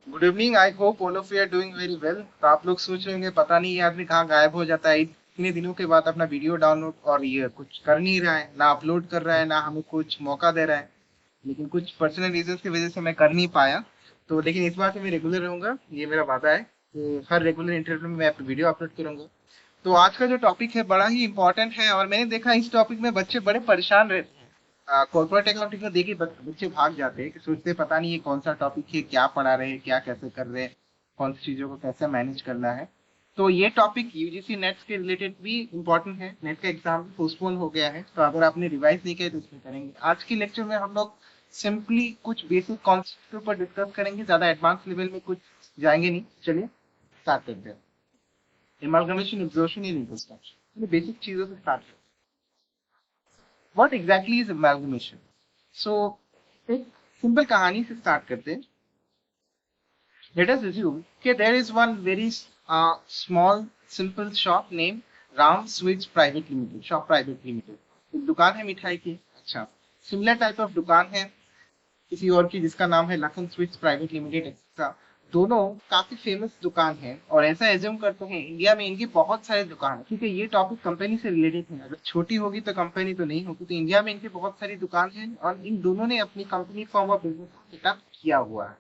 Good evening. I hope all of you are doing very well. तो आप लोग सोच रहे होंगे पता नहीं ये आदमी कहाँ गायब हो जाता है इतने दिनों के बाद अपना वीडियो डाउनलोड और ये कुछ कर नहीं रहा है, ना अपलोड कर रहा है, ना हमें कुछ मौका दे रहा है। लेकिन कुछ पर्सनल रीजन की वजह से मैं कर नहीं पाया। तो लेकिन इस बार से मैं रेगुलर रहूंगा, ये मेरा वादा है कि हर रेगुलर इंटरव्यू में मैं वीडियो अपलोड करूंगा। तो आज का जो टॉपिक है बड़ा ही इंपॉर्टेंट है और मैंने देखा इस टॉपिक में बच्चे बड़े परेशान रहते हैं। कॉर्पोरेट अकाउंटिंग को देखिए बच्चे भाग जाते हैं कि सोचते हैं पता नहीं ये कौन सा टॉपिक है, क्या पढ़ा रहे हैं, क्या कैसे कर रहे हैं, कौन सी चीजों को कैसे मैनेज करना है। तो ये टॉपिक यूजीसी नेट के रिलेटेड भी इम्पोर्टेंट है। नेट का एग्जाम भी पोस्टपोन हो गया है, तो अगर आपने रिवाइज नहीं किया तो उसमें करेंगे। आज की लेक्चर में हम लोग सिंपली कुछ बेसिक कॉन्सेप्ट के ऊपर डिस्कस करेंगे, ज्यादा एडवांस लेवल में कुछ जाएंगे नहीं। चलिए स्टार्ट करते हैं। Amalgamation, absorption and reconstruction, basic चीजों से स्टार्ट करते हैं। What exactly is amalgamation? So एक सिंपल कहानी से स्टार्ट करते हैं। Let us assume that there is one very small, simple shop named Ram Sweets Private Limited, Shop Private Limited। एक दुकान है मिठाई की। अच्छा, सिमिलर टाइप ऑफ दुकान है किसी और की जिसका नाम है Lakhan sweets private limited etcetera. दोनों काफी फेमस दुकान है और ऐसा एज्यूम करते हैं इंडिया में इनकी बहुत सारे दुकान है, क्योंकि ये टॉपिक कंपनी से रिलेटेड है। अगर छोटी होगी तो कंपनी तो नहीं होगी, तो इंडिया में इनकी बहुत सारी दुकान है और इन दोनों ने अपनी company form of business setup किया हुआ है।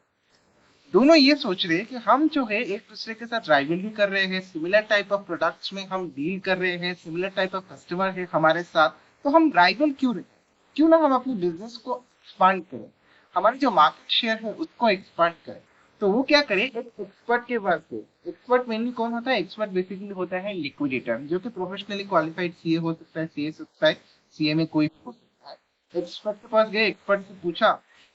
दोनों ये सोच रहे हैं कि हम जो है एक दूसरे के साथ राइवलरी कर रहे हैं, सिमिलर टाइप ऑफ प्रोडक्ट्स में हम डील कर रहे हैं, सिमिलर टाइप ऑफ कस्टमर है हमारे साथ, तो हम राइवल क्यों रहे, क्यों ना हम अपने बिजनेस को एक्सपांड करें, हमारे जो मार्केट शेयर है उसको एक्सपांड करें। तो वो क्या करे, एक एक्सपर्ट के पास से। एक्सपर्ट मेनली कौन होता है? एक्सपर्ट बेसिकली होता है लिक्विडेटर, जो कि प्रोफेशनली क्वालिफाइड सीए हो सकता है, सीए हो सकता है, सीए में कोई भी हो सकता है। एक्सपर्ट के पास गए, एक्सपर्ट से पूछा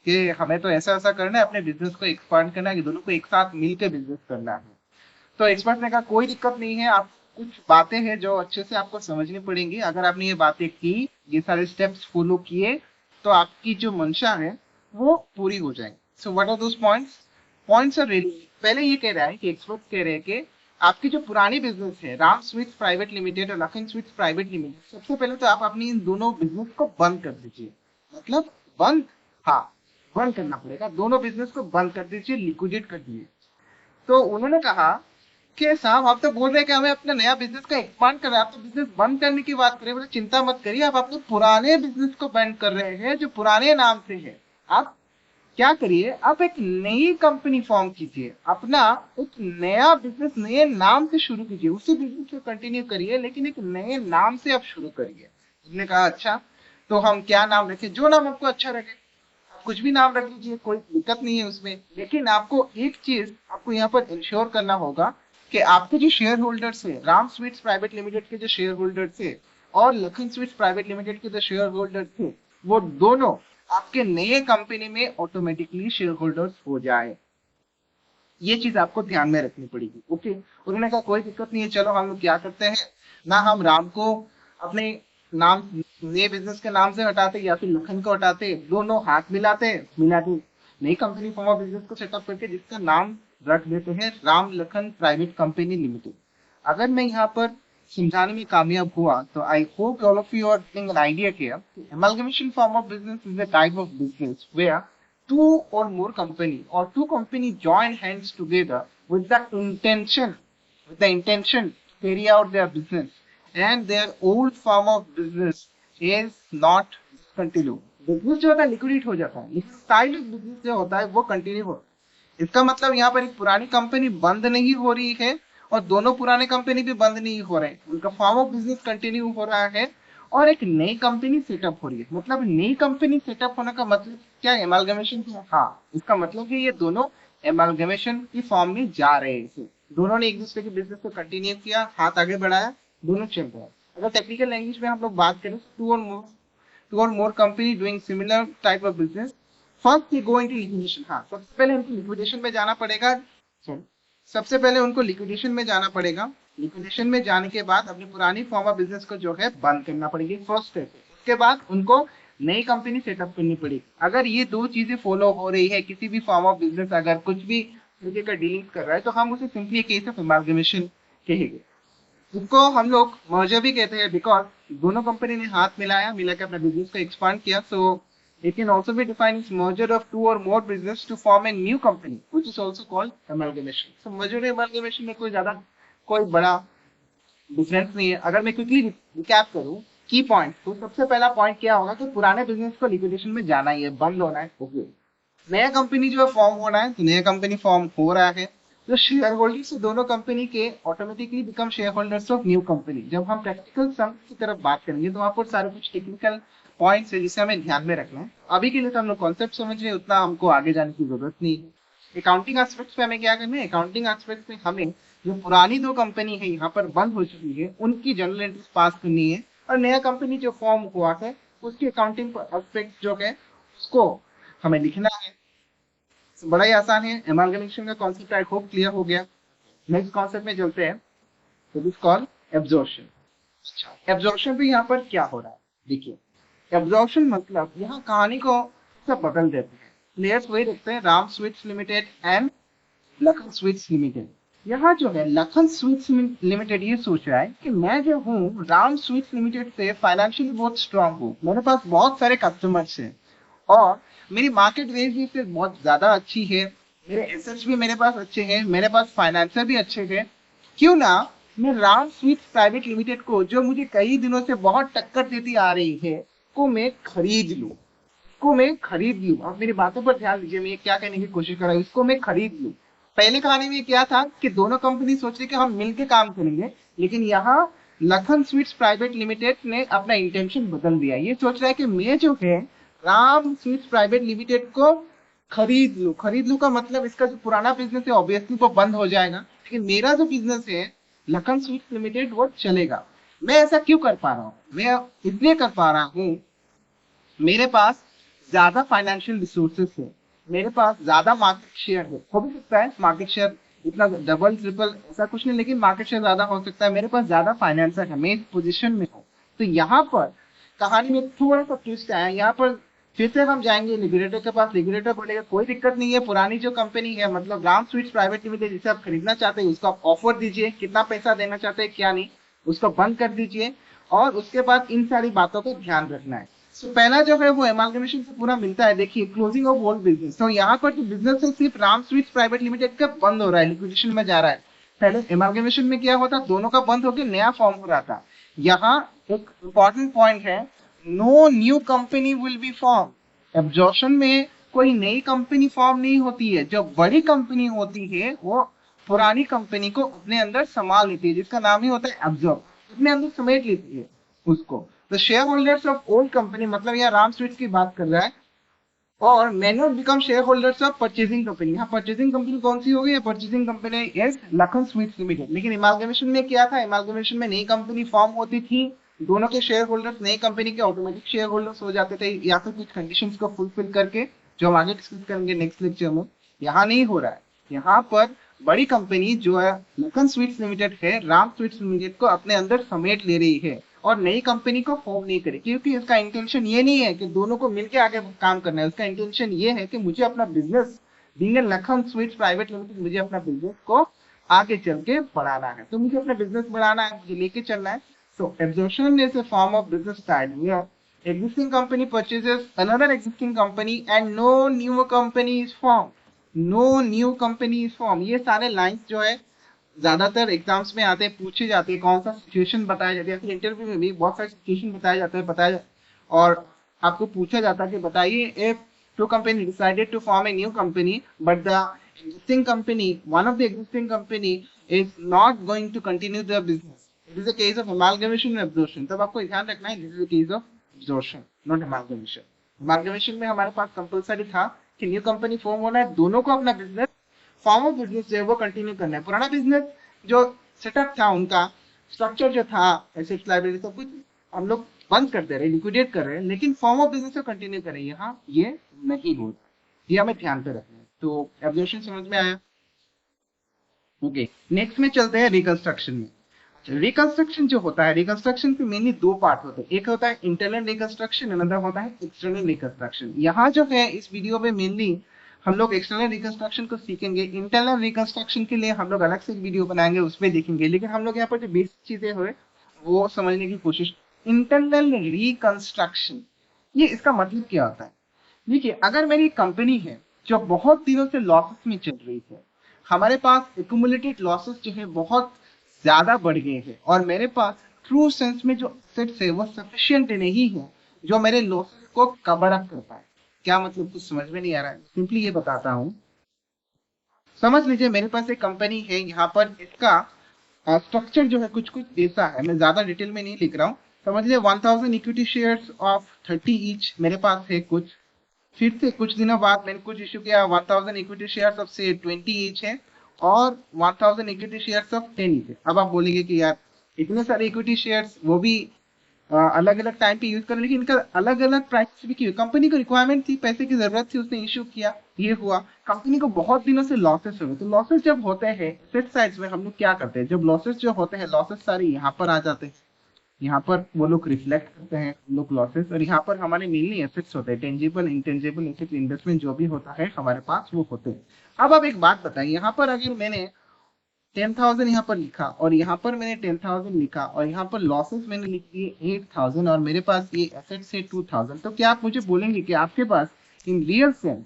कि हमें तो ऐसा ऐसा करना है, अपने बिजनेस को एक्सपांड करना है, कि दोनों को एक साथ मिलकर बिजनेस करना है। तो एक्सपर्ट ने कहा कोई दिक्कत नहीं है, आप कुछ बातें हैं जो अच्छे से आपको समझनी पड़ेंगी। अगर आपने ये बातें की, ये सारे स्टेप्स फॉलो किए, तो आपकी जो मंशा है वो पूरी हो जाएगी। So what are those points? Points are really, पहले ये कह रहा है कि एक्सपर्ट कह रहे हैं कि आपकी जो पुरानी बिजनेस है राम स्वीट्स प्राइवेट लिमिटेड और लखन स्वीट्स प्राइवेट लिमिटेड, सबसे पहले तो आप अपनी इन दोनों बिजनेस को बंद कर दीजिए। मतलब बंद, हाँ, बंद करना पड़ेगा। दोनों बिजनेस को बंद कर दीजिए, लिक्विडेट कर दिए। तो उन्होंने कहा कि साहब आप तो बोल रहे हैं कि हमें अपना नया बिजनेस का एक्सपांड कर रहे हैं, आप तो बिजनेस बंद करने की बात करें। बोले चिंता मत करिए, आप अपने पुराने बिजनेस को बंद कर रहे हैं जो पुराने नाम से है। आप क्या करिए, आप एक नई कंपनी फॉर्म कीजिए, अपना एक नया बिजनेस नए नाम से शुरू कीजिए, उसी बिजनेस को कंटिन्यू करिए लेकिन एक नए नाम से आप शुरू करिए। उन्होंने कहा अच्छा, तो हम क्या नाम रखें? जो नाम आपको अच्छा लगे कुछ भी नाम रख लीजिए, कोई दिक्कत नहीं है उसमें। लेकिन आपको एक चीज आपको यहाँ पर इंश्योर करना होगा कि आपके जो शेयर होल्डर्स है, राम स्वीट्स प्राइवेट लिमिटेड के जो शेयर होल्डर्स थे और लखन स्वीट्स प्राइवेट लिमिटेड के जो शेयर होल्डर थे, वो दोनों आपके नए कंपनी में ऑटोमेटिकली शेयर होल्डर्स हो जाए। ये चीज आपको ध्यान में रखनी पड़ेगी। ओके, उन्होंने कहा कोई दिक्कत नहीं है, चलो हम लोग क्या करते हैं ना, हम राम को अपने नाम नए बिजनेस के नाम से हटाते या फिर लखन को हटाते, दोनों हाथ मिलाते, मिला के नई कंपनी फॉर्म ऑफ बिजनेस को सेटअप करके जिसका नाम रख देते हैं Ram Lakhan private company limited. अगर मैं यहाँ पर समझाने में कामयाब हुआ तो I hope all of you are getting an idea here. Amalgamation form of business is a type of business where two or more company or two company join hands together with the intention to carry out their business, and their old form of business is not continue। Business जो होता है liquidate हो जाता है, लेकिन style of business जो होता है वो कंटिन्यू हो। इसका मतलब यहाँ पर एक पुरानी कंपनी बंद नहीं हो रही है और दोनों पुराने कंपनी भी बंद नहीं हो रहे हैं, उनका फॉर्म ऑफ बिजनेस कंटिन्यू हो रहा है और एक नई कंपनी सेटअप हो रही है। मतलब नई कंपनी सेटअप होने का मतलब क्या? एमालगमेशन। हाँ, इसका मतलब कि ये दोनों एमालगमेशन की फॉर्म में जा रहे हैं। दोनों ने एक दूसरे के बिजनेस को कंटिन्यू किया, हाथ आगे बढ़ाया, दोनों चल रहा है। अगर टेक्निकल लैंग्वेज में हम लोग बात करें, टू और more company doing similar type of business, first ये गो इनटू लिक्विडेशन। हाँ, सबसे पहले उनको लिक्विडेशन में जाना पड़ेगा। सबसे पहले उनको लिक्विडेशन में जाना पड़ेगा। लिक्विडेशन में जाने के बाद अपनी पुरानी फॉर्म ऑफ बिजनेस को जो है बंद करना पड़ेगी, फर्स्ट स्टेप। उसके बाद उनको नई कंपनी सेटअप करनी पड़ेगी। अगर ये दो चीजें फॉलो हो रही है, किसी भी फॉर्म ऑफ बिजनेस अगर कुछ भी तरीके का डीलिंग कर रहा है, तो हम उसे सिंपली केस ऑफ एमालगमेशन कहेंगे। इसको हम लोग मर्जर भी कहते हैं, बिकॉज दोनों कंपनी ने हाथ मिलाया, मिला के अपना बिजनेस को एक्सपांड किया। सो It can also be defined as merger of two or more business to form a new company, which is also called amalgamation. So merger और amalgamation में कोई बड़ा डिफरेंस नहीं है। अगर मैं क्विकली रिकैप करूं की पॉइंट, तो सबसे पहला पॉइंट क्या होगा कि पुराने बिजनेस को लिक्विडेशन में जाना ही है, बंद होना है। ओके, नया कंपनी जो है फॉर्म होना है, तो नया कंपनी फॉर्म हो रहा है। जो शेयर होल्डर्स दोनों कंपनी के automatically become share holders of new company. जब हम प्रैक्टिकल सम की तरफ बात करेंगे तो वहां पर सारे कुछ टेक्निकल पॉइंट्स है जिसे हमें ध्यान में रखना है। अभी के लिए तो हम लोग कॉन्सेप्ट समझ रहे हैं, उतना हमको आगे जाने की जरूरत नहीं है। अकाउंटिंग एस्पेक्ट्स पे हमें क्या करना है, अकाउंटिंग एस्पेक्ट्स में हमें जो पुरानी दो कंपनी है यहाँ पर बंद हो चुकी है उनकी जनरल एंट्रीज पास करनी है, और नया कंपनी जो फॉर्म हुआ है उसकी अकाउंटिंग एस्पेक्ट जो है उसको हमें लिखना है। तो बड़ा ही आसान है। एमालगमेशन का कॉन्सेप्ट आई होप क्लियर हो गया। नेक्स्ट कॉन्सेप्ट में चलते हैं, तो दिस कॉल एब्जॉर्प्शन। एब्जॉर्प्शन भी यहाँ पर क्या हो रहा है, देखिए एब्जॉर्प्शन मतलब यहाँ कहानी को सब बदल देते हैं। प्लेयर्स वही रखते हैं, Ram sweets limited and Lakhan sweets limited. यहाँ जो है लखन स्वीट्स लिमिटेड ये सोच रहा है कि मैं जो हूँ राम स्वीट्स लिमिटेड से फाइनेंशियली बहुत स्ट्रांग हूँ, मेरे पास बहुत सारे कस्टमर्स हैं और मेरी मार्केट रेंज भी फिर बहुत ज्यादा अच्छी है, मेरे एसेट्स भी मेरे पास अच्छे हैं, मेरे पास फाइनेंसर भी अच्छे हैं। क्यों ना मैं राम स्वीट्स प्राइवेट लिमिटेड को, जो मुझे कई दिनों से बहुत टक्कर देती आ रही है, को मैं खरीद लूं। आप मेरी बातों पर ध्यान दीजिए, मैं क्या कहने की कोशिश कर रहा हूँ, इसको मैं खरीद लूं। पहले कहानी में क्या था कि दोनों कंपनी सोच रही कि हम मिलकर काम करेंगे, लेकिन यहाँ लखन स्वीट्स प्राइवेट लिमिटेड ने अपना इंटेंशन बदल दिया। ये सोच रहा है कि मैं जो है राम स्वीट्स प्राइवेट लिमिटेड को खरीद लूं का मतलब इसका जो पुराना बिजनेस है ऑब्वियसली वो बंद हो जाएगा, लेकिन मेरा जो बिजनेस है लखन स्वीट्स लिमिटेड वो चलेगा। मैं ऐसा क्यों कर पा रहा हूँ, मैं इसलिए कर पा रहा हूँ, मेरे पास ज्यादा फाइनेंशियल रिसोर्सेस है, मेरे पास ज्यादा मार्केट शेयर है। हो भी सकता है मार्केट शेयर इतना डबल ट्रिपल ऐसा कुछ नहीं, लेकिन मार्केट शेयर ज्यादा हो सकता है, मेरे पास ज्यादा फाइनेंसर है, मैं इस पोजीशन में हूँ। तो यहाँ पर कहानी में थोड़ा सा ट्विस्ट आया। यहाँ पर फिर से हम जाएंगे लिक्विडेटर के पास, लिक्विडेटर बोलेगा कोई दिक्कत नहीं है, पुरानी जो कंपनी है मतलब राम स्वीट्स प्राइवेट लिमिटेड जिसे आप खरीदना चाहते हैं उसको आप ऑफर दीजिए, कितना पैसा देना चाहते हैं क्या नहीं, उसको बंद कर दीजिए, और उसके बाद इन सारी बातों को ध्यान रखना है। तो पहला जो है वो एमालगमेशन से पूरा मिलता है। देखिए क्लोजिंग ऑफ ओल्ड बिजनेस, तो यहाँ पर जो बिजनेस है सिर्फ राम स्वीट्स प्राइवेट लिमिटेड का बंद हो रहा है, लिक्विडेशन में जा रहा है। पहले एमालगमेशन में क्या होता, दोनों का बंद होकर नया फॉर्म हो रहा था। यहाँ एक इंपॉर्टेंट पॉइंट है, no new company will be form. Absorption में कोई नई कंपनी फॉर्म नहीं होती है, जो बड़ी कंपनी होती है वो पुरानी कंपनी को अपने अंदर संभाल लेती है, जिसका नाम ही होता है एब्जॉर्ब, अपने अंदर समेट लेती है उसको। The share holders of old company, मतलब यहाँ राम स्वीट्स की बात कर रहा है, और may not become shareholders of purchasing company। यहाँ परचेजिंग कंपनी कौन सी होगी, purchasing company is Lakhan sweets limited. लेकिन एमालगमेशन में क्या था, एमालगमेशन में नई कंपनी फॉर्म होती थी, दोनों के शेयर होल्डर्स नई कंपनी के ऑटोमेटिक शेयर होल्डर्स हो जाते थे, या फिर कुछ कंडीशंस को फुलफिल करके, जो हम आगे डिस्कस करेंगे नेक्स्ट लेक्चर में। यहाँ नहीं हो रहा है, यहाँ पर बड़ी कंपनी जो है लखन स्वीट्स लिमिटेड है, राम स्वीट्स लिमिटेड को अपने अंदर समेट ले रही है और नई कंपनी को फॉर्म नहीं करे, क्योंकि इसका इंटेंशन ये नहीं है कि दोनों को मिलकर आगे काम करना है। उसका इंटेंशन ये है कि मुझे अपना business being Lakhan sweets private limited, मुझे अपना बिजनेस को आगे चल के बढ़ाना है। तो मुझे अपना बिजनेस बढ़ाना है, मुझे लेके चलना है। So absorption is a form of business style where existing company purchases another existing company and no new company is formed। no new company is formed, ये सारे लाइंस जो है ज्यादातर एग्जाम्स में आते हैं, पूछे जाते हैं, कौन सा सिचुएशन बताया जाता है, फिर इंटरव्यू में भी बहुत सारे सिचुएशन बताया जाता है और आपको पूछा जाता है कि बताइए if two company decided to form a new company but the existing company, one of the existing company is not going to continue their business, it is a case of amalgamation and absorption। तब आपको ध्यान रखना है, this is a case of absorption not amalgamation। amalgamation में हमारे पास compulsory था कि new company form होना है, दोनों को अपना बिजनेस फॉर्म ऑफ बिजनेस जो है वो कंटिन्यू करना है। पुराना बिजनेस जो सेटअप था, उनका स्ट्रक्चर जो था, एसेट्स लाइब्रेरी सब कुछ हम लोग बंद कर दे रहे हैं, लिक्विडेट कर रहे हैं, लेकिन फॉर्म ऑफ बिजनेस को कंटिन्यू कर रहे हैं। यहाँ ये नहीं होता, ये हमें ध्यान पे रखना है। तो एब्जॉर्प्शन समझ में आया। ओके, नेक्स्ट में चलते हैं रिकंस्ट्रक्शन में। रिकंस्ट्रक्शन जो होता है, रिकंस्ट्रक्शन के मेनली दो पार्ट होते हैं, एक होता है इंटरनल रिकंस्ट्रक्शन, अनदर होता है एक्सटर्नल रिकंस्ट्रक्शन। यहाँ जो है इस वीडियो में मेनली हम लोग एक्सटर्नल रिकंस्ट्रक्शन को सीखेंगे। इंटरनल रिकंस्ट्रक्शन के लिए हम लोग अलग से एक वीडियो बनाएंगे, उसमें देखेंगे, लेकिन हम लोग यहाँ पर जो बेसिक चीजें हुए वो समझने की कोशिश। इंटरनल रिकंस्ट्रक्शन, ये इसका मतलब क्या होता है? देखिए, अगर मेरी कंपनी है जो बहुत दिनों से लॉसेस में चल रही है, हमारे पास एक्यूमुलेटेड लॉसेस जो है बहुत ज्यादा बढ़ गए हैं, और मेरे पास ट्रू सेंस में जो एसेट्स है वो सफिशिएंट नहीं है जो मेरे लॉसेस को कवर अप कर पाए। क्या मतलब, कुछ समझ में नहीं आ रहा है? सिंपली ये बताता हूँ। समझ लीजिए मेरे पास एक कंपनी है, यहाँ पर इसका स्ट्रक्चर जो है कुछ कुछ ऐसा है, मैं ज्यादा डिटेल में नहीं लिख रहा हूँ। समझ लीजिए 1000 इक्विटी शेयर्स ऑफ 30 ईच मेरे पास है कुछ। फिर से कुछ दिनों बाद मैंने कुछ इशू किया, 1000 इक्विटी शेयर्स ऑफ से 20 ईच है, और 1000 इक्विटी शेयर्स ऑफ 10 ईच है। अब आप बोलेंगे कि यार इतने सारे इक्विटी शेयर्स, वो भी अलग अलग टाइम पे यूज करें, लेकिन इनका अलग अलग प्राइस भी क्यों? कंपनी को रिक्वायरमेंट थी, पैसे की जरूरत थी, उसने इशू किया, ये हुआ। कंपनी को बहुत दिनों से लॉसेस हो रहे, तो लॉसेस जब होते हैं सेट साइड्स में, हम लोग क्या करते हैं, जब लॉसेस जो होते हैं, लॉसेस सारे यहाँ पर आ जाते हैं, यहाँ पर वो लोग रिफ्लेक्ट करते हैं हम लोग लॉसेस, और यहाँ पर हमारे मेनली एसेट्स होते हैं, टेंजिबल इंटेंजिबल एसेट, इन्वेस्टमेंट जो भी होता है हमारे पास वो होते हैं। अब आप एक बात बताइए, यहाँ पर अगर मैंने 10,000 यहाँ पर लिखा, और यहाँ पर मैंने 10,000 लिखा, और यहाँ पर लॉसेस मैंने लिख दिए 8,000, और मेरे पास ये एसेट्स है 2,000, तो क्या आप मुझे बोलेंगे कि आपके पास इन रियल सेंस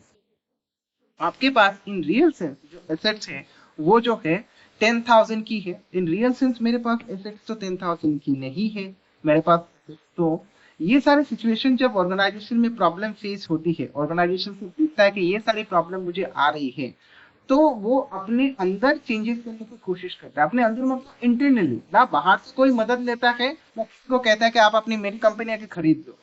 जो एसेट्स है वो जो है 10,000 की है? इन रियल सेंस मेरे पास एसेट्स तो 10,000 की नहीं है मेरे पास। तो ये सारे सिचुएशन जब ऑर्गेनाइजेशन में प्रॉब्लम फेस होती है, ऑर्गेनाइजेशन से दिखता है कि ये सारी प्रॉब्लम मुझे आ रही है, तो वो अपने अंदर चेंजेस करने की कोशिश करता है, अपने अंदर, मतलब इंटरनली, ना बाहर से कोई मदद लेता है, ना किसी को कहता है कि आप अपनी मेरी कंपनी आके खरीद लो।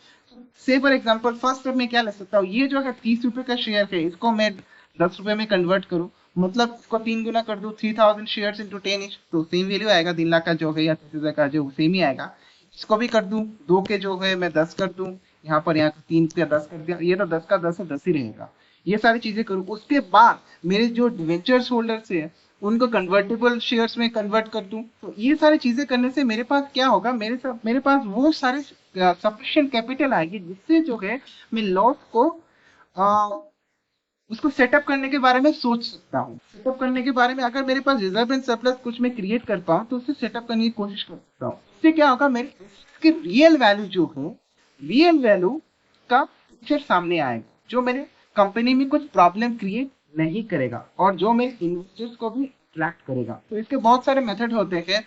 से फॉर एग्जाम्पल फर्स्ट स्टेप में क्या ले सकता हूँ, ये जो है 30 रुपए का शेयर है, इसको मैं 10 रुपए में कन्वर्ट करूँ, मतलब इसको 3 गुना कर दूं, 3000 शेयर इंटू 10 इच, तो सेम वैल्यू आएगा 3 लाख का जो है, या 30,000 का जो सेम ही आएगा। इसको भी कर दूं, दो के जो है मैं 10 कर दूं, यहाँ 3 पे 10 कर दिया, ये तो 10 का 10 है, 10 ही रहेगा। ये सारी चीजें करूं, उसके बाद मेरे जो डिवेंचर्स होल्डर्स है उनको कन्वर्टेबल शेयर्स में कन्वर्ट कर दूं, तो ये सारी चीजें करने से मेरे पास क्या होगा, मेरे पास वो सारे सफिशिएंट कैपिटल आएगी जिससे जो है मैं लॉस को उसको सेटअप करने के बारे में सोच सकता हूँ। सेटअप करने के बारे में, अगर मेरे पास रिजर्व एंड सरप्लस कुछ मैं क्रिएट कर पाऊँ तो उसे सेटअप करने की कोशिश कर सकता हूँ। इससे क्या होगा, मेरे इसकी रियल वैल्यू जो है, रियल वैल्यू का पिक्चर सामने आएगा, जो मेरे कंपनी में कुछ प्रॉब्लम क्रिएट नहीं करेगा, और जो मेरे इन्वेस्टर्स को भी अट्रैक्ट करेगा। तो इसके बहुत सारे मेथड होते हैं।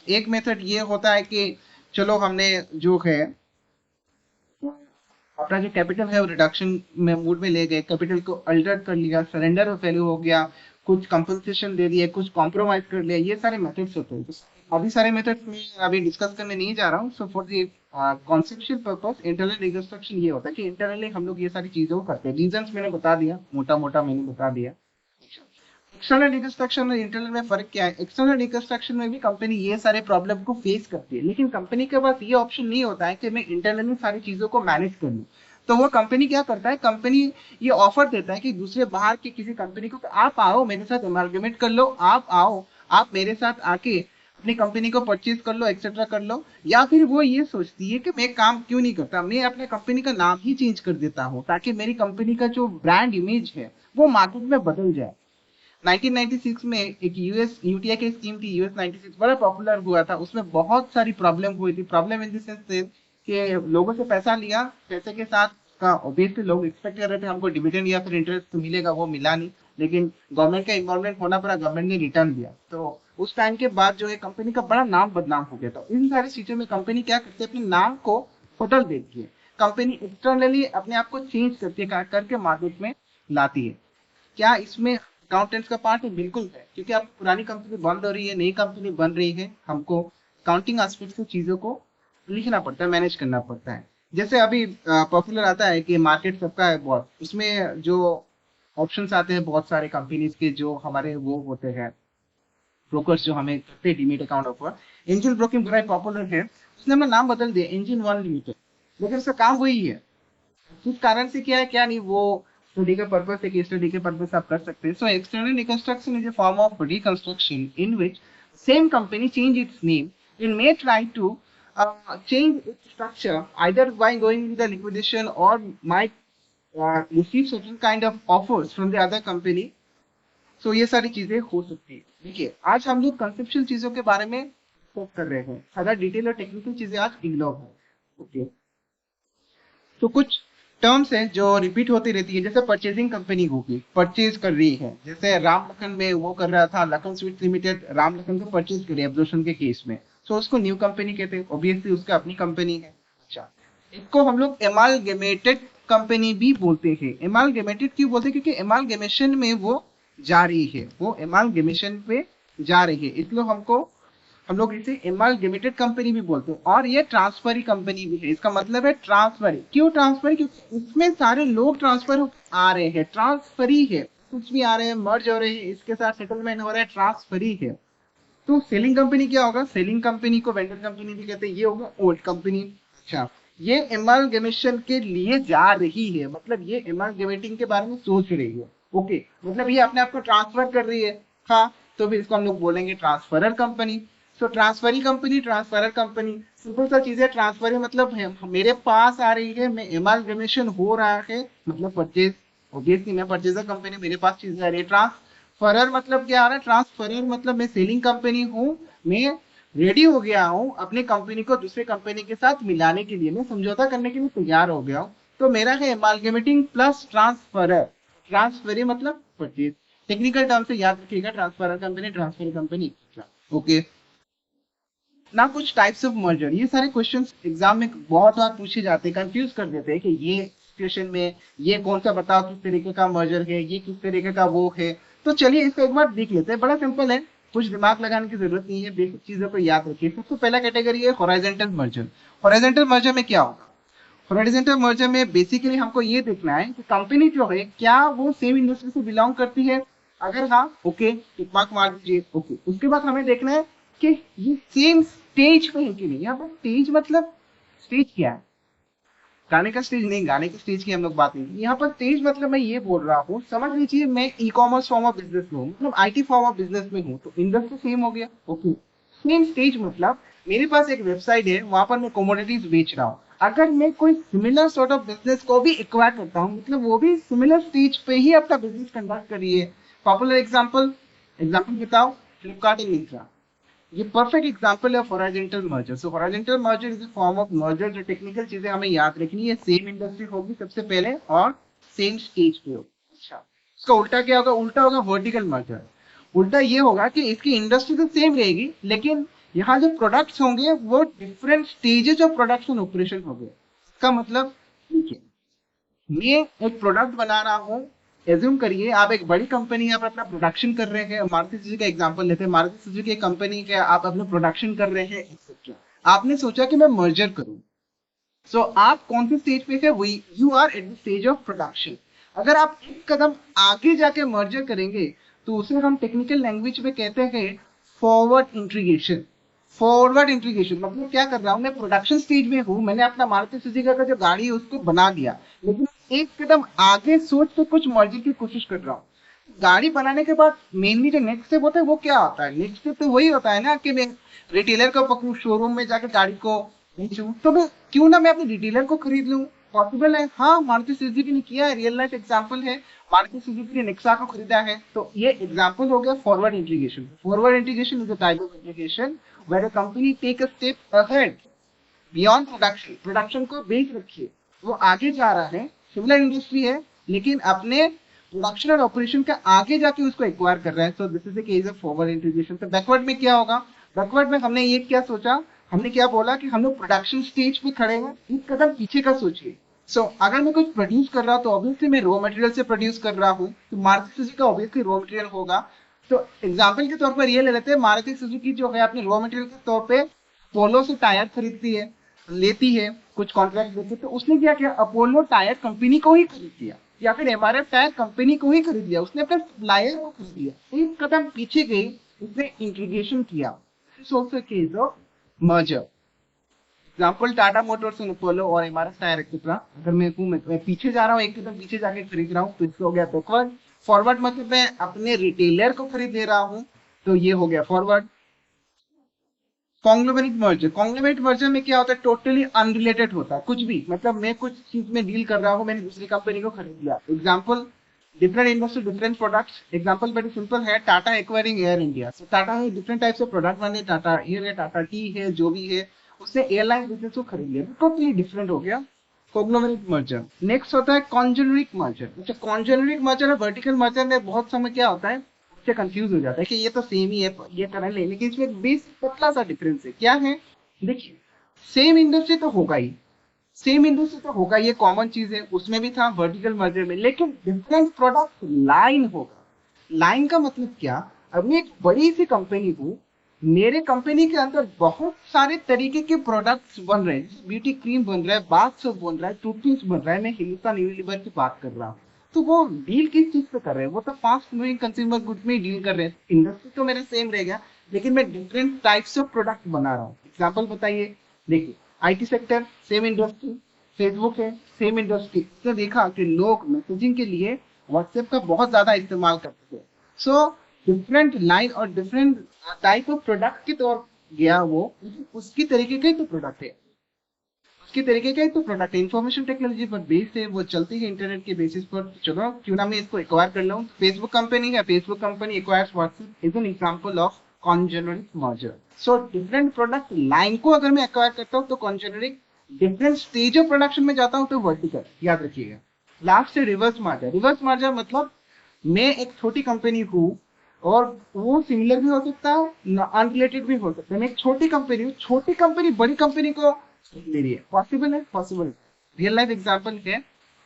एक मेथड ये होता है कि चलो हमने जो है अपना जो कैपिटल है वो रिडक्शन में मूड में ले गए, कैपिटल को अल्टर कर लिया, सरेंडर ऑफ वैल्यू हो गया, कुछ कंपनसेशन दे दिया, कुछ कॉम्प्रोमाइज कर लिया, ये सारे मेथड्स होते हैं। तो अभी सारे मेथड्स में अभी डिस्कस करने नहीं जा रहा हूँ। So for the conceptual purpose, internal reconstruction ये होता है कि इंटरनली हम लोग ये सारी चीजों को करते हैं। रीजंस मैंने बता दिया, मोटा मोटा मैंने बता दिया। एक्सटर्नल रिकंस्ट्रक्शन और इंटरनल में फर्क क्या है? एक्सटर्नल रिकंस्ट्रक्शन में भी कंपनी ये सारे प्रॉब्लम को फेस करती है, लेकिन कंपनी के पास ये ऑप्शन नहीं होता है कि मैं इंटरनली सारी चीजों को मैनेज कर लूं। तो वो कंपनी क्या करता है, कंपनी ये ऑफर देता है कि दूसरे बाहर की किसी कंपनी को, आप आओ मेरे साथ एमलगमेंट कर लो, आप आओ, आप मेरे साथ आके अपनी कंपनी को परचेज कर लो, एक्सेट्रा कर लो। या फिर वो ये सोचती है कि मैं काम क्यों नहीं करता, मैं अपने कंपनी का नाम ही चेंज कर देता हूँ ताकि मेरी कंपनी का जो ब्रांड इमेज है वो मार्केट में बदल जाए। 1996 में एक यूएस यूटीआई की स्कीम थी, यूएस 96 बड़ा पॉपुलर हुआ था, उसमें बहुत सारी प्रॉब्लम हुई थी। प्रॉब्लम इन द सेंस कि लोगों से पैसा लिया, पैसे के साथ का ऑब्वियसली लोग एक्सपेक्ट कर रहे थे हमको डिविडेंड या फिर इंटरेस्ट मिलेगा, वो मिला नहीं, लेकिन गवर्नमेंट का इन्वॉल्वमेंट होना पड़ा, गवर्नमेंट ने रिटर्न दिया। तो उस टाइम के बाद जो है कंपनी का बड़ा नाम बदनाम हो गया था। इन सारी चीजों में कंपनी क्या करती है, अपने नाम को बदल देती है, कंपनी एक्सटर्नली अपने आप को चेंज करती है, करके मार्केट में लाती है। क्या इसमें अकाउंटेंट्स का पार्ट है? बिल्कुल है, क्योंकि आप पुरानी कंपनी बंद हो रही है, नई कंपनी बन रही है, हमको काउंटिंग एस्पेक्ट से चीजों को लिखना पड़ता है, मैनेज करना पड़ता है। जैसे अभी पॉपुलर आता है कि मार्केट सबका है बहुत, उसमें जो ऑप्शंस आते हैं बहुत सारे कंपनीज के, जो हमारे वो होते हैं ब्रोकर्स जो हमें करते हैं demat account offer. Angel broking बड़ा पॉपुलर है, उसने अपना नाम बदल दिया एंजल वन लिमिटेड, लेकिन उसका काम वही है। किस कारण से किया है क्या नहीं, वो स्टडी का पर्पस है कि स्टडी के पर्पस आप कर सकते हैं। So external reconstruction is a form of reconstruction in which same company change it's name and may try to change its structure either by going with the liquidation or might receive certain kind of offers from the other company. So ये सारी चीजें हो सकती है। देखिए आज हम लोग कंसेप्चुअल चीजों के बारे में फोकस कर रहे हैं, अगर डिटेल और टेक्निकल चीजें आज इग्नोर है। ओके, तो कुछ टर्म्स है जो रिपीट होती रहती है, जैसे परचेजिंग कंपनी होगी, परचेज कर रही है, जैसे राम लखन में वो कर रहा था, लखन स्वीट्स लिमिटेड राम लखन को परचेज करे एब्जॉर्प्शन के केस में, तो उसको न्यू कंपनी कहते हैं, ऑब्वियसली उसका अपनी कंपनी है। अच्छा, इसको हम लोग एमालगेमेटेड कंपनी भी बोलते हैं। एमालगेमेटेड क्यों बोलते हैं? क्योंकि एमालगेमेशन में वो जा रही है, वो एमालगेमेशन पे जा रही है, इसलिए हम लोग इसे एमालगेमेटेड कंपनी भी बोलते हैं। और ये ट्रांसफरी कंपनी भी है, इसका मतलब है ट्रांसफरी। क्यों ट्रांसफरी? क्योंकि इसमें सारे लोग ट्रांसफर आ रहे हैं, ट्रांसफरी है, कुछ भी आ रहे हैं, मर्ज हो रहे हैं, इसके साथ सेटलमेंट हो रहा है, ट्रांसफरी है। तो सेलिंग कंपनी क्या होगा? सेलिंग कंपनी को वेंडर कंपनी भी कहते हैं, ये होगा ओल्ड कंपनी। अच्छा, ये एमालगेमेशन के लिए जा रही है, मतलब ये एमालगेमेटिंग के बारे में सोच रही है। ओके, मतलब ये अपने आप को ट्रांसफर कर रही है। हाँ, तो फिर इसको हम लोग बोलेंगे transferor company. So transferee company, transferor company, simple सा चीज है। ट्रांसफरी मतलब है मेरे पास आ रही है, मैं एमालगेमेशन हो रहा है, मतलब परचेज, ऑब्वियसली मैं परचेजर कंपनी, मेरे पास चीजें आ रही है। ट्रांसफरर मतलब क्या आ रहा है? ट्रांसफरर मतलब मैं सेलिंग कंपनी हूँ, मैं रेडी हो गया हूँ अपनी कंपनी को दूसरे कंपनी के साथ मिलाने के लिए, मैं समझौता करने के लिए तैयार हो गया हूँ। तो मेरा है एमालगेमेटिंग प्लस ट्रांसफरर। ट्रांसफरी मतलब परचेज, टेक्निकल टर्म से याद रखिएगा, transferor company, transfer company. Okay, ना कुछ टाइप्स ऑफ मर्जर, ये सारे क्वेश्चंस एग्जाम में बहुत बार पूछे जाते हैं, कंफ्यूज कर देते हैं कि ये सिचुएशन में ये कौन सा बताओ किस तरीके का मर्जर है, ये किस तरीके का वो है। तो चलिए इसको एक बार देख लेते हैं, बड़ा सिंपल है, कुछ दिमाग लगाने की जरूरत नहीं है, बेसिक चीजों को याद रखिए। सबसे पहला कैटेगरी है हॉरिजॉन्टल मर्जर। हॉरिजॉन्टल मर्जर में क्या होगा? हॉरिजॉन्टल मर्जर में बेसिकली हमको ये देखना है कि कंपनी जो है क्या वो सेम इंडस्ट्री से बिलोंग करती है। अगर हाँ, ओके, टिक मार्क मार दीजिए। ओके, उसके बाद हमें देखना है कि ये सेम स्टेज पे है कि नहीं। यहाँ पर स्टेज मतलब स्टेज क्या है? गाने का स्टेज नहीं, गाने के स्टेज की हम लोग बात नहीं, यहाँ पर स्टेज मतलब मैं ये बोल रहा हूँ, समझ लीजिए मैं e commerce form of business में हूँ, मतलब आईटी फॉर्म ऑफ बिजनेस में हूँ, तो इंडस्ट्री सेम हो गया। ओके, सेम स्टेज मतलब मेरे पास एक वेबसाइट है, वहां पर मैं कमोडिटीज बेच रहा हूँ। अगर मैं कोई सिमिलर सॉर्ट ऑफ बिजनेस को भी एक्वायर करता हूँ, मतलब वो भी सिमिलर स्टेज पे ही अपना बिजनेस कंडक्ट करिए। पॉपुलर एग्जाम्पल, एग्जाम्पल बताओ, फ्लिपकार्ट एंड मिंत्रा, ये परफेक्ट एग्जांपल है horizontal merger. So horizontal merger is a form of merger, जो टेक्निकल चीजें हमें याद रखनी है, सेम इंडस्ट्री होगी सबसे पहले और सेम स्टेज पे होगी। अच्छा, इसका उल्टा क्या होगा? उल्टा होगा वर्टिकल मर्जर। उल्टा ये होगा कि इसकी इंडस्ट्री तो सेम रहेगी, लेकिन यहाँ जो प्रोडक्ट्स होंगे वो different stages of production operation होंगे। इसका मतलब देखिए, मैं एक प्रोडक्ट बना रहा हूँ, एज्यूम करिए आप एक बड़ी कंपनी यहाँ पर अपना प्रोडक्शन कर रहे हैं, मारुति सुजुकी का एग्जांपल लेते हैं, मारुति सुजुकी एक कंपनी के आप अपना प्रोडक्शन कर रहे हैं एक्सेट्रा। आपने सोचा कि मैं मर्जर करूं, सो आप कौन से स्टेज पे थे? वही, you are at the stage of production. अगर आप एक कदम आगे जाके मर्जर करेंगे तो उसे हम टेक्निकल लैंग्वेज में कहते हैं फॉरवर्ड इंटीग्रेशन। फॉरवर्ड इंटीग्रेशन मतलब क्या कर रहा हूँ, मैं प्रोडक्शन स्टेज में हूँ, मैंने अपना मारुति सुजुकी का जो गाड़ी है उसको बना दिया, लेकिन एक कदम आगे सोच के कुछ मर्जर की कोशिश कर रहा हूँ। गाड़ी बनाने के बाद मेनली जो नेक्स्ट स्टेप होता है वो क्या होता है? नेक्स्ट स्टेप तो वही होता है ना कि मैं रिटेलर को पकड़ू, शोरूम में जाकर गाड़ी को बेचूं, तो मैं क्यों ना मैं अपने रिटेलर को खरीद लूं। पॉसिबल है, हाँ, मारुति सुजुकी ने किया है, रियल लाइफ एग्जांपल है, मारुति सुजुकी ने नेक्सा को खरीदा है, तो ये एग्जांपल हो गया forward integration. Forward integration is a type of integration where a company take a step ahead beyond production. Production को बेच रखिए, वो आगे जा रहा है, सिमिलर इंडस्ट्री है, लेकिन अपने प्रोडक्शन और ऑपरेशन का आगे जाके उसको एक्वायर कर रहा है। So this is the case of forward integration. तो बैकवर्ड में क्या होगा? बैकवर्ड में हमने ये क्या सोचा, हमने क्या बोला कि हम लोग प्रोडक्शन स्टेज पे खड़े हैं, एक कदम पीछे का सोचिए। सो अगर मैं कुछ प्रोड्यूस कर रहा हूँ तो ऑब्वियसली मैं रॉ मटेरियल से प्रोड्यूस कर रहा हूँ, तो मारुति सुजुकी का ऑब्वियसली रॉ मटेरियल होगा। तो एग्जाम्पल के तौर पर ये ले लेते हैं, मारुति सुजुकी जो है अपने रॉ मटेरियल के तौर पे पोलो से टायर खरीदती है, लेती है, कुछ कॉन्ट्रैक्ट देती है, तो उसने क्या किया, अपोलो टायर कंपनी को ही खरीद लिया, या फिर एमआरएफ टायर कंपनी को ही खरीद लिया, उसने अपने सप्लायर को खरीद लिया, एक कदम पीछे गई, उसने इंटीग्रेशन किया। Case of merger. Example Tata Motors and Apollo और एमआरएफ टायर एक्सेट्रा। अगर मैं पीछे जा रहा हूँ, एक कदम पीछे जाके खरीद रहा हूँ, तो इसको हो गया बैकवर्ड। फॉरवर्ड मतलब मैं अपने रिटेलर को खरीद ले रहा हूँ, तो ये हो गया forward. Conglomerate merger, conglomerate merger में क्या होता है? टोटली अनरिलेटेड होता है, कुछ भी, मतलब मैं कुछ चीज में डील कर रहा हूँ, मैंने दूसरी कंपनी को खरीद लिया। Example, different industry different products. Example very simple है, टाटा एक्वायरिंग एयर इंडिया। सो टाटा है डिफरेंट टाइप्स ऑफ प्रोडक्ट बने, टाटा एयर है, टाटा टी है, जो भी है, उसने एयरलाइन बिजनेस को खरीद लिया, टोटली डिफरेंट हो गया। Conglomerate merger. नेक्स्ट होता है कॉन्जेनरिक मर्जर। अच्छा, कॉन्जेनरिक मर्जर और वर्टिकल मर्जर में बहुत समय क्या होता है, उससे कंफ्यूज हो जाता है कि ये तो सेम ही है, ये तरह नहीं, लेकिन इसमें एक बेस पतला सा डिफरेंस है। क्या है, देखिए सेम इंडस्ट्री तो होगा ही, सेम इंडस्ट्री तो होगा, ये कॉमन चीज है, उसमें भी था वर्टिकल मर्जर में, लेकिन डिफरेंट प्रोडक्ट लाइन होगा। लाइन का मतलब क्या, अब मैं एक बड़ी सी कंपनी हूँ, मेरे कंपनी के अंदर बहुत सारे तरीके के प्रोडक्ट्स बन रहे हैं, ब्यूटी क्रीम बन रहा है, बाथ सोप बन रहा है, टूथपेस्ट बन रहा है, मैं हिंदुस्तान यूनिलीवर की बात कर रहा हूँ। तो वो डील किस चीज पे कर रहे हैं, वो तो फास्ट मूविंग कंज्यूमर गुड्स में डील कर रहे हैं। इंडस्ट्री तो मेरा सेम रहेगा, लेकिन मैं डिफरेंट टाइप्स ऑफ प्रोडक्ट बना रहा हूँ। एग्जाम्पल बताइए, देखिए IT sector same industry, Facebook है सेम इंडस्ट्री। इसने देखा कि लोग मैसेजिंग के लिए व्हाट्सएप का बहुत ज्यादा इस्तेमाल करते थे, सो डिफरेंट लाइन और डिफरेंट टाइप ऑफ प्रोडक्ट की तौर गया वो, उसकी तरीके का ही तो प्रोडक्ट है, उसकी तरीके का ही तो प्रोडक्ट है। इन्फॉर्मेशन टेक्नोलॉजी पर बेस्ड है, वो चलती है इंटरनेट के बेसिस पर। चलो क्यों ना मैं इसको एक्वायर कर लूँ, फेसबुक कंपनी है, Facebook company acquires WhatsApp is an example of congeneric merger. So different product line को अगर मैं एक्वायर करता हूँ तो congeneric, different stage of production में जाता हूँ तो वर्टिकल, याद रखिएगा। लास्ट है रिवर्स मर्जर। रिवर्स मर्जर मतलब मैं एक छोटी कंपनी हूँ और वो सिमिलर भी हो सकता है, अनरिलेटेड भी हो सकता है। मैं एक छोटी कंपनी हूँ, छोटी कंपनी बड़ी कंपनी को ले रही है, पॉसिबल है, पॉसिबल। रियल लाइफ एग्जांपल है,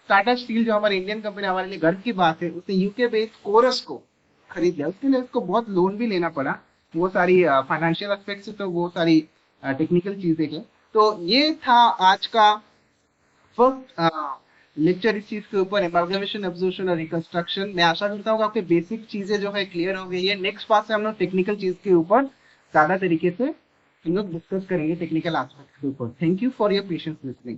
टाटा स्टील जो हमारी इंडियन कंपनी, हमारे लिए गर्व की बात है, उसने यूके बेस्ड कोरस को खरीद लिया। उसके लिए उसको बहुत लोन भी लेना पड़ा, वो सारी फाइनेंशियल एस्पेक्ट से, तो वो सारी टेक्निकल चीजें हैं। तो ये था आज का फर्स्ट लेक्चर इस चीज के ऊपर, एमलगमेशन, एब्जॉर्प्शन और रिकंस्ट्रक्शन। मैं आशा करता हूँ कि आपके बेसिक चीजें जो है क्लियर हो गई है। नेक्स्ट पार्ट से हम लोग टेक्निकल चीज के ऊपर ज्यादा तरीके से हम लोग डिस्कस करेंगे, टेक्निकल एस्पेक्ट के ऊपर। Thank you for your patience listening.